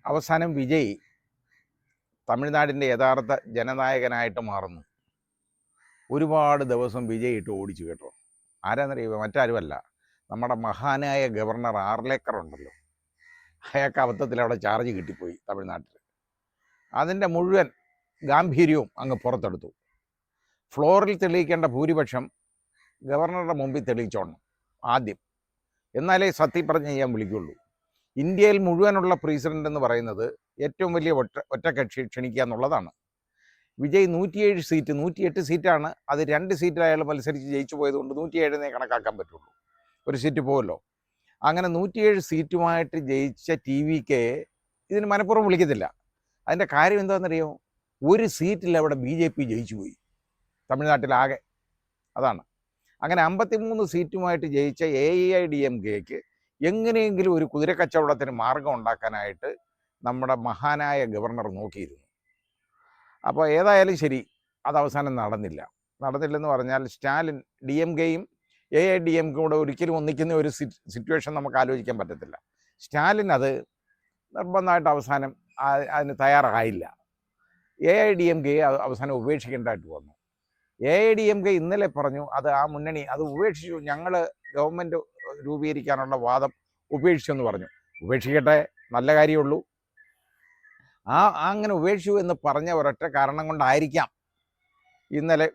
അവസാനം വിജയ് തമിഴ്നാടിൻ്റെ യഥാർത്ഥ ജനനായകനായിട്ട് മാറുന്നു. ഒരുപാട് ദിവസം വിജയ് ഇട്ട് ഓടിച്ചു കേട്ടോ. ആരാന്നറിയുമോ? മറ്റാരുമല്ല, നമ്മുടെ മഹാനായ ഗവർണർ ആർലേക്കർ ഉണ്ടല്ലോ, അയാൾക്ക് അബദ്ധത്തിൽ അവിടെ ചാർജ് കിട്ടിപ്പോയി തമിഴ്നാട്ടിൽ. അതിൻ്റെ മുഴുവൻ ഗാംഭീര്യവും അങ്ങ് പുറത്തെടുത്തു. ഫ്ലോറിൽ തെളിയിക്കേണ്ട ഭൂരിപക്ഷം ഗവർണറുടെ മുമ്പിൽ തെളിയിച്ചോണം ആദ്യം, എന്നാലേ സത്യപ്രതിജ്ഞ ചെയ്യാൻ വിളിക്കുള്ളൂ. ഇന്ത്യയിൽ മുഴുവനുള്ള പ്രസിഡന്റ് എന്ന് പറയുന്നത് ഏറ്റവും വലിയ ഒറ്റക്കക്ഷി ക്ഷണിക്കുക എന്നുള്ളതാണ്. വിജയ് 108 സീറ്റാണ്. അത് 2 സീറ്റിൽ അയാൾ മത്സരിച്ച് ജയിച്ചു പോയതുകൊണ്ട് 107 കണക്കാക്കാൻ പറ്റുള്ളൂ. ഒരു സീറ്റ് പോകുമല്ലോ. അങ്ങനെ 107 സീറ്റുമായിട്ട് ജയിച്ച TVK ഇതിന് മനഃപൂർവ്വം വിളിക്കത്തില്ല. അതിൻ്റെ കാര്യം എന്താണെന്നറിയോ? ഒരു സീറ്റിൽ അവിടെ BJP ജയിച്ചു പോയി തമിഴ്നാട്ടിലാകെ. അതാണ്. അങ്ങനെ 53 സീറ്റുമായിട്ട് ജയിച്ച AIADMKക്ക് എങ്ങനെയെങ്കിലും ഒരു കുതിരക്കച്ചവടത്തിന് മാർഗം ഉണ്ടാക്കാനായിട്ട് നമ്മുടെ മഹാനായ ഗവർണർ നോക്കിയിരുന്നു. അപ്പോൾ ഏതായാലും ശരി, അത് അവസാനം നടന്നില്ലെന്ന് പറഞ്ഞാൽ സ്റ്റാലിൻ DMKയും AIADMK കൂടെ ഒരിക്കലും ഒന്നിക്കുന്ന ഒരു സിറ്റുവേഷൻ നമുക്ക് ആലോചിക്കാൻ പറ്റത്തില്ല. സ്റ്റാലിൻ അത് നിർബന്ധമായിട്ട് അവസാനം അതിന് തയ്യാറായില്ല. AIADMK അവസാനം ഉപേക്ഷിക്കേണ്ടതായിട്ട് വന്നു. AIADMK ഇന്നലെ പറഞ്ഞു അത് ആ മുന്നണി അത് ഉപേക്ഷിച്ചു, ഞങ്ങൾ ഗവൺമെൻറ് രൂപീകരിക്കാനുള്ള വാദം ഉപേക്ഷിച്ചെന്ന് പറഞ്ഞു. ഉപേക്ഷിക്കട്ടെ, നല്ല കാര്യമുള്ളൂ. അങ്ങനെ ഉപേക്ഷിച്ചു എന്ന് പറഞ്ഞ ഒരൊറ്റ കാരണം കൊണ്ടായിരിക്കാം ഇന്നലെ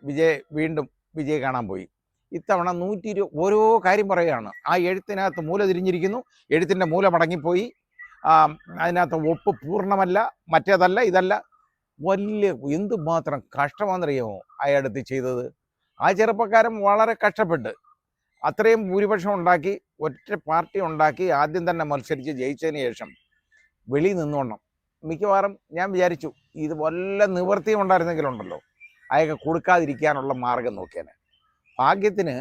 വീണ്ടും വിജയ് കാണാൻ പോയി. ഇത്തവണ 120 ഓരോ കാര്യം പറയുകയാണ്. ആ എഴുത്തിനകത്ത് മൂല തിരിഞ്ഞിരിക്കുന്നു, എഴുത്തിൻ്റെ മൂല മടങ്ങിപ്പോയി, അതിനകത്ത് ഒപ്പ് പൂർണ്ണമല്ല, മറ്റേതല്ല, ഇതല്ല. വലിയ എന്തുമാത്രം കഷ്ടമാണെന്നറിയാമോ അയാളെടുത്ത് ചെയ്തത്? ആ ചെറുപ്പക്കാരൻ വളരെ കഷ്ടപ്പെട്ട് അത്രയും ഭൂരിപക്ഷം ഉണ്ടാക്കി, ഒറ്റ പാർട്ടി ഉണ്ടാക്കി, ആദ്യം തന്നെ മത്സരിച്ച് ജയിച്ചതിന് ശേഷം വെളിയിൽ നിന്നോണം. മിക്കവാറും ഞാൻ വിചാരിച്ചു ഇത് വല്ല നിവൃത്തിയും ഉണ്ടായിരുന്നെങ്കിലുണ്ടല്ലോ അയാൾക്ക് കൊടുക്കാതിരിക്കാനുള്ള മാർഗം നോക്കിയാൽ. ഭാഗ്യത്തിന്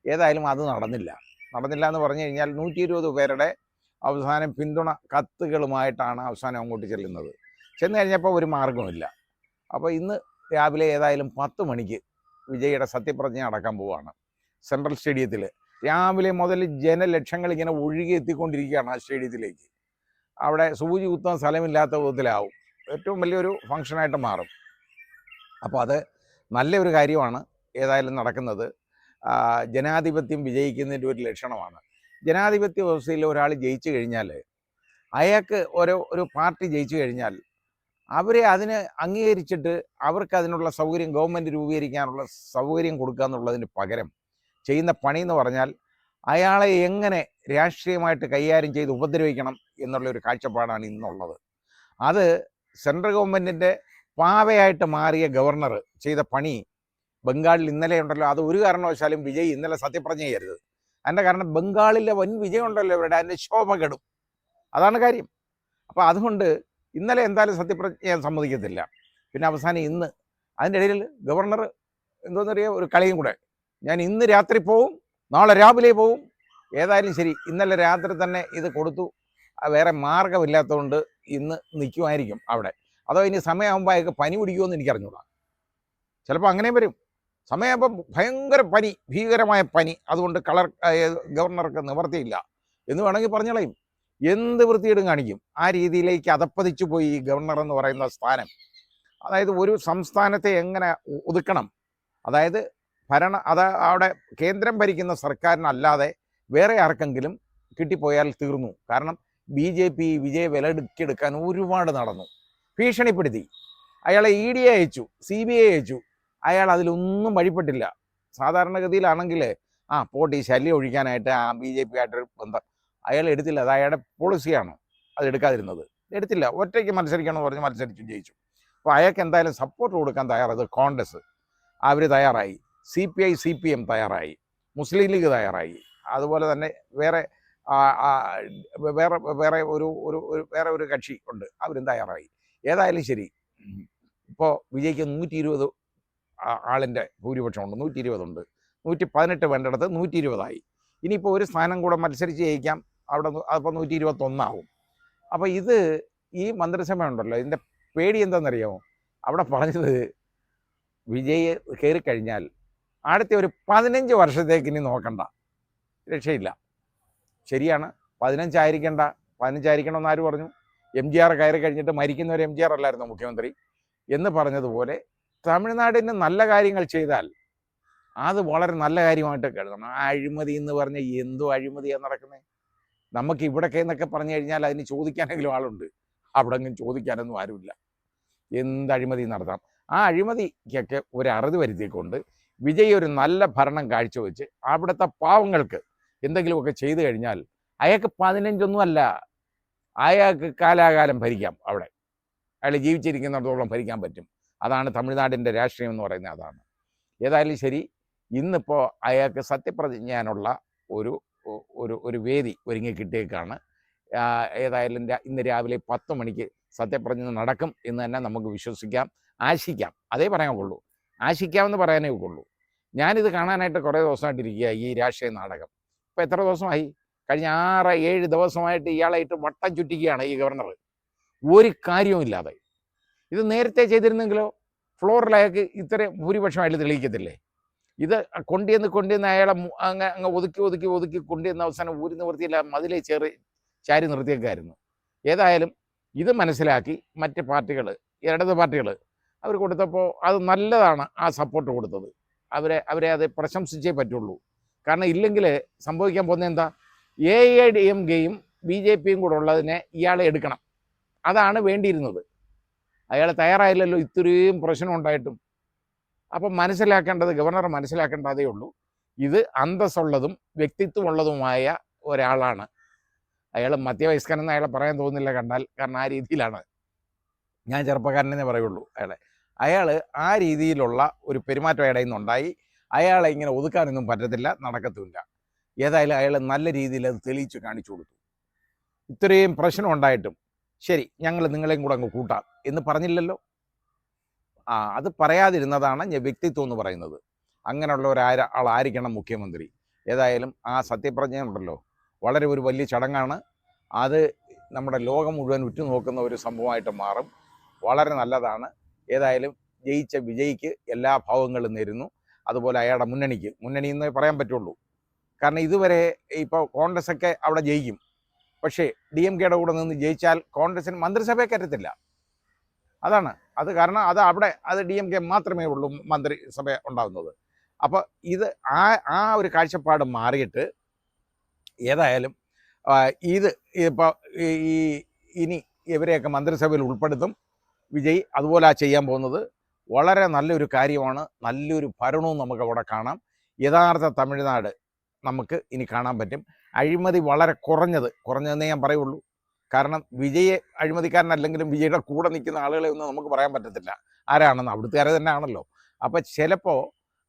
ഏതായാലും അത് നടന്നില്ല എന്ന് പറഞ്ഞു കഴിഞ്ഞാൽ 120 പേരുടെ അവസാനം പിന്തുണ കത്തുകളുമായിട്ടാണ് അവസാനം അങ്ങോട്ട് ചെല്ലുന്നത്. ചെന്ന് കഴിഞ്ഞപ്പോൾ ഒരു മാർഗമില്ല. അപ്പോൾ ഇന്ന് രാവിലെ ഏതായാലും 10 മണിക്ക് വിജയുടെ സത്യപ്രതിജ്ഞ നടക്കാൻ പോവുകയാണ് സെൻട്രൽ സ്റ്റേഡിയത്തിൽ. രാവിലെ മുതൽ ജനലക്ഷങ്ങൾ ഇങ്ങനെ ഒഴുകി എത്തിക്കൊണ്ടിരിക്കുകയാണ് ആ സ്റ്റേഡിയത്തിലേക്ക്. അവിടെ സൂചി കുത്താൻ സ്ഥലമില്ലാത്ത വിധത്തിലാവും. ഏറ്റവും വലിയൊരു ഫംഗ്ഷനായിട്ട് മാറും. അപ്പോൾ അത് നല്ലൊരു കാര്യമാണ് ഏതായാലും നടക്കുന്നത്. ജനാധിപത്യം വിജയിക്കുന്നതിൻ്റെ ഒരു ലക്ഷണമാണ്. ജനാധിപത്യ വ്യവസ്ഥയിൽ ഒരാൾ ജയിച്ചു കഴിഞ്ഞാൽ, അയാൾക്ക് ഒരു പാർട്ടി ജയിച്ചു കഴിഞ്ഞാൽ അവരെ അതിന് അംഗീകരിച്ചിട്ട് അവർക്ക് അതിനുള്ള സൗകര്യം, ഗവൺമെൻറ് രൂപീകരിക്കാനുള്ള സൗകര്യം കൊടുക്കുക എന്നുള്ളതിന് പകരം ചെയ്യുന്ന പണി എന്ന് പറഞ്ഞാൽ അയാളെ എങ്ങനെ രാഷ്ട്രീയമായിട്ട് കൈകാര്യം ചെയ്ത് ഉപദ്രവിക്കണം എന്നുള്ളൊരു കാഴ്ചപ്പാടാണ് ഇന്നുള്ളത്. അത് സെൻട്രൽ ഗവൺമെൻറ്റിൻ്റെ പാവയായിട്ട് മാറിയ ഗവർണർ ചെയ്ത പണി ബംഗാളിൽ ഇന്നലെ ഉണ്ടല്ലോ. അത് ഒരു കാരണവശാലും വിജയ് ഇന്നലെ സത്യപ്രതിജ്ഞ ചെയ്യരുത്. അതിൻ്റെ കാരണം ബംഗാളിലെ വൻ വിജയം ഉണ്ടല്ലോ ഇവരുടെ, അതിൻ്റെ ശോഭ കെടും. അതാണ് കാര്യം. അപ്പോൾ അതുകൊണ്ട് ഇന്നലെ എന്തായാലും സത്യപ്രതിജ്ഞ ചെയ്യാൻ സമ്മതിക്കത്തില്ല. പിന്നെ അവസാനം ഇന്ന് അതിൻ്റെ ഇടയിൽ ഗവർണർ എന്തോന്നറിയാം, ഒരു കളിയും കൂടെ. ഞാൻ ഇന്ന് രാത്രി പോവും, നാളെ രാവിലെ പോവും, ഏതായാലും ശരി ഇന്നലെ രാത്രി തന്നെ ഇത് കൊടുത്തു. വേറെ മാർഗമില്ലാത്തതുകൊണ്ട് ഇന്ന് നിൽക്കുമായിരിക്കും അവിടെ. അതോ ഇനി സമയമാകുമ്പോൾ അയാൾക്ക് പനി പിടിക്കുമെന്ന് എനിക്കറിഞ്ഞൂടാ. ചിലപ്പോൾ അങ്ങനെ വരും. സമയമാകുമ്പം ഭയങ്കര പനി, ഭീകരമായ പനി, അതുകൊണ്ട് ഗവർണർക്ക് നിവർത്തിയില്ല എന്ന് വേണമെങ്കിൽ പറഞ്ഞളയും. എന്ത് വൃത്തിയിടും കാണിക്കും. ആ രീതിയിലേക്ക് അതപ്പതിച്ചു പോയി ഈ ഗവർണർ എന്ന് പറയുന്ന സ്ഥാനം. അതായത് ഒരു സംസ്ഥാനത്തെ എങ്ങനെ ഒതുക്കണം, അതായത് അവിടെ കേന്ദ്രം ഭരിക്കുന്ന സർക്കാരിനല്ലാതെ വേറെ ആർക്കെങ്കിലും കിട്ടിപ്പോയാൽ തീർന്നു. കാരണം BJP വിജയ് വിലക്കെടുക്കാൻ ഒരുപാട് നടന്നു, ഭീഷണിപ്പെടുത്തി. അയാളെ ED അയച്ചു, CBI അയച്ചു. അയാൾ അതിലൊന്നും വഴിപ്പെട്ടില്ല. സാധാരണഗതിയിലാണെങ്കിൽ പോട്ടി ശല്യം ഒഴിക്കാനായിട്ട് BJP ആയിട്ടൊരു ബന്ധം അയാൾ എടുത്തില്ല. അത് അയാളുടെ പോളിസിയാണ് അത് എടുക്കാതിരുന്നത്. എടുത്തില്ല, ഒറ്റയ്ക്ക് മത്സരിക്കണമെന്ന് പറഞ്ഞ് മത്സരിച്ചു, ജയിച്ചു. അപ്പോൾ അയാൾക്ക് എന്തായാലും സപ്പോർട്ട് കൊടുക്കാൻ തയ്യാറായത് കോൺഗ്രസ്, അവർ തയ്യാറായി. CPI CPM തയ്യാറായി, മുസ്ലിം ലീഗ് തയ്യാറായി. അതുപോലെ തന്നെ വേറെ ഒരു കക്ഷി ഉണ്ട്, അവരും തയ്യാറായി. ഏതായാലും ശരി, ഇപ്പോൾ വിജയ്ക്ക് 120 ആളിൻ്റെ ഭൂരിപക്ഷമുണ്ട്. 120 ഉണ്ട്. 118 വേണ്ടിടത്ത് 120 ഇനിയിപ്പോൾ ഒരു സ്ഥാനം കൂടെ മത്സരിച്ച് ജയിക്കാം അവിടെ. അപ്പോൾ 121 അപ്പോൾ ഈ മന്ത്രിസഭ ഉണ്ടല്ലോ, ഇതിൻ്റെ പേടി എന്താണെന്നറിയാമോ? അവിടെ പറഞ്ഞത് വിജയ് കയറിക്കഴിഞ്ഞാൽ അടുത്ത ഒരു 15 വർഷത്തേക്ക് ഇനി നോക്കണ്ട, രക്ഷയില്ല. ശരിയാണ്, 15 ആയിരിക്കണമെന്ന് ആര് പറഞ്ഞു? MGR കയറി കഴിഞ്ഞിട്ട് മരിക്കുന്നവർ MGR അല്ലായിരുന്നു മുഖ്യമന്ത്രി എന്ന് പറഞ്ഞതുപോലെ തമിഴ്നാടിന് നല്ല കാര്യങ്ങൾ ചെയ്താൽ അത് വളരെ നല്ല കാര്യമായിട്ട് കരുതണം. ആ അഴിമതി എന്ന് പറഞ്ഞാൽ എന്തോ അഴിമതിയാണ് നടക്കുന്നത്. നമുക്ക് ഇവിടൊക്കെ എന്നൊക്കെ പറഞ്ഞു കഴിഞ്ഞാൽ അതിന് ചോദിക്കാനെങ്കിലും ആളുണ്ട്. അവിടെ ഒന്നും ചോദിക്കാനൊന്നും ആരുമില്ല. എന്ത് അഴിമതി നടത്താം. ആ അഴിമതിക്കൊക്കെ ഒരു അറുതി വരുത്തിക്കൊണ്ട് വിജയ് ഒരു നല്ല ഭരണം കാഴ്ചവെച്ച് അവിടുത്തെ പാവങ്ങൾക്ക് എന്തെങ്കിലുമൊക്കെ ചെയ്തു കഴിഞ്ഞാൽ അയാൾക്ക് 15 അല്ല, അയാൾക്ക് കാലാകാലം ഭരിക്കാം. അവിടെ അയാൾ ജീവിച്ചിരിക്കുന്നിടത്തോളം ഭരിക്കാൻ പറ്റും. അതാണ് തമിഴ്നാടിൻ്റെ രാഷ്ട്രീയം എന്ന് പറയുന്നത്. അതാണ്. ഏതായാലും ശരി, ഇന്നിപ്പോൾ അയാൾക്ക് സത്യപ്രതിജ്ഞാനുള്ള ഒരു ഒരു ഒരു വേദി ഒരുങ്ങി കിട്ടിയേക്കാണ്. ഏതായാലും ഇന്ന് രാവിലെ 10 മണിക്ക് സത്യപ്രതിജ്ഞ നടക്കും എന്ന് തന്നെ നമുക്ക് വിശ്വസിക്കാം, ആശിക്കാം. അതേ പറയാനുള്ളൂ. ആശിക്കാമെന്ന് പറയാനേ ഉള്ളൂ. ഞാനിത് കാണാനായിട്ട് കുറേ ദിവസമായിട്ടിരിക്കുക, ഈ രാഷ്ട്രീയ നാടകം. ഇപ്പോൾ എത്ര ദിവസമായി? കഴിഞ്ഞ 6-7 ദിവസമായിട്ട് ഇയാളായിട്ട് വട്ടം ചുറ്റിക്കുകയാണ് ഈ ഗവർണർ, ഒരു കാര്യവുമില്ലാതെ. ഇത് നേരത്തെ ചെയ്തിരുന്നെങ്കിലോ ഫ്ലോറിൽ അയാൾക്ക് ഇത്രയും ഭൂരിപക്ഷമായിട്ട് തെളിയിക്കത്തില്ലേ? ഇത് കൊണ്ടുവന്ന് അയാളെ അങ്ങ് ഒതുക്കി കൊണ്ടുവന്ന അവസാനം ഊരി നിവർത്തിയില്ല, മതിലെ ചാരി നിർത്തിയേക്കായിരുന്നു. ഏതായാലും ഇത് മനസ്സിലാക്കി മറ്റ് പാർട്ടികൾ, ഇടത് പാർട്ടികൾ അവർ കൊടുത്തപ്പോൾ അത് നല്ലതാണ് ആ സപ്പോർട്ട് കൊടുത്തത്. അവരെ അത് പ്രശംസിച്ചേ പറ്റുള്ളൂ. കാരണം ഇല്ലെങ്കിൽ സംഭവിക്കാൻ പോകുന്നത് എന്താ? AIADMKയും BJPയും കൂടെ ഉള്ളതിനെ ഇയാളെ എടുക്കണം. അതാണ് വേണ്ടിയിരുന്നത്. അയാൾ തയ്യാറായില്ലല്ലോ ഇത്രയും പ്രശ്നം ഉണ്ടായിട്ടും. അപ്പം മനസ്സിലാക്കേണ്ടത്, ഗവർണർ മനസ്സിലാക്കേണ്ടതേ ഉള്ളൂ, ഇത് അന്തസ്സുള്ളതും വ്യക്തിത്വമുള്ളതുമായ ഒരാളാണ്. അയാൾ മധ്യവയസ്കനെന്ന് അയാളെ പറയാൻ തോന്നുന്നില്ല കണ്ടാൽ. കാരണം ആ രീതിയിലാണ്. ഞാൻ ചെറുപ്പക്കാരനെന്നേ പറയുള്ളൂ. അയാൾ ആ രീതിയിലുള്ള ഒരു പെരുമാറ്റം അയാളുടെ നിന്നുണ്ടായി. അയാളെ ഇങ്ങനെ ഒതുക്കാനൊന്നും പറ്റത്തില്ല, നടക്കത്തുമില്ല. ഏതായാലും അയാൾ നല്ല രീതിയിൽ അത് തെളിയിച്ച് കാണിച്ചു കൊടുത്തു. ഇത്രയും പ്രശ്നം ഉണ്ടായിട്ടും ശരി, ഞങ്ങൾ നിങ്ങളെയും കൂടെ അങ്ങ് കൂട്ടാം എന്ന് പറഞ്ഞില്ലല്ലോ. അത് പറയാതിരുന്നതാണ് വ്യക്തിത്വം എന്ന് പറയുന്നത്. അങ്ങനെയുള്ള ഒരാളായിരിക്കണം മുഖ്യമന്ത്രി. ഏതായാലും ആ സത്യപ്രതിജ്ഞ ഉണ്ടല്ലോ, വളരെ ഒരു വലിയ ചടങ്ങാണ്. അത് നമ്മുടെ ലോകം മുഴുവൻ ഉറ്റുനോക്കുന്ന ഒരു സംഭവമായിട്ട് മാറും. വളരെ നല്ലതാണ്. ഏതായാലും ജയിച്ച വിജയ്ക്ക് എല്ലാ ഭാവങ്ങളും നേരുന്നു. അതുപോലെ അയാളുടെ മുന്നണി എന്നേ പറയാൻ പറ്റുള്ളൂ. കാരണം ഇതുവരെ ഇപ്പോൾ കോൺഗ്രസ്സൊക്കെ അവിടെ ജയിക്കും. പക്ഷേ DMKയുടെ കൂടെ നിന്ന് ജയിച്ചാൽ കോൺഗ്രസിന് മന്ത്രിസഭയെ കയറ്റത്തില്ല. അതാണ് അത്. കാരണം അത് DMK മാത്രമേ ഉള്ളൂ മന്ത്രിസഭ ഉണ്ടാകുന്നത്. അപ്പോൾ ഇത് ആ ഒരു കാഴ്ചപ്പാട് മാറിയിട്ട് ഏതായാലും ഇത് ഇപ്പോൾ ഇനി ഇവരെയൊക്കെ മന്ത്രിസഭയിൽ ഉൾപ്പെടുത്തും വിജയ്. അതുപോലെ ചെയ്യാൻ പോകുന്നത് വളരെ നല്ലൊരു കാര്യമാണ്. നല്ലൊരു ഭരണവും നമുക്ക് അവിടെ കാണാം. യഥാർത്ഥ തമിഴ്നാട് നമുക്ക് ഇനി കാണാൻ പറ്റും. അഴിമതി വളരെ കുറഞ്ഞതെന്നേ ഞാൻ പറയുള്ളൂ. കാരണം വിജയ് അഴിമതിക്കാരനല്ലെങ്കിലും വിജയുടെ കൂടെ നിൽക്കുന്ന ആളുകളെ ഒന്നും നമുക്ക് പറയാൻ പറ്റത്തില്ല ആരാണെന്ന്. അവിടുത്തുകാരെ തന്നെ ആണല്ലോ. അപ്പോൾ ചിലപ്പോൾ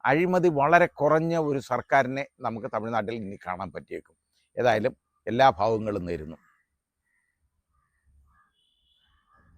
അഴിമതി വളരെ കുറഞ്ഞ ഒരു സർക്കാരിനെ നമുക്ക് തമിഴ്നാട്ടിൽ ഇനി കാണാൻ പറ്റിയേക്കും. ഏതായാലും എല്ലാ ഭാവങ്ങളും നേരുന്നു.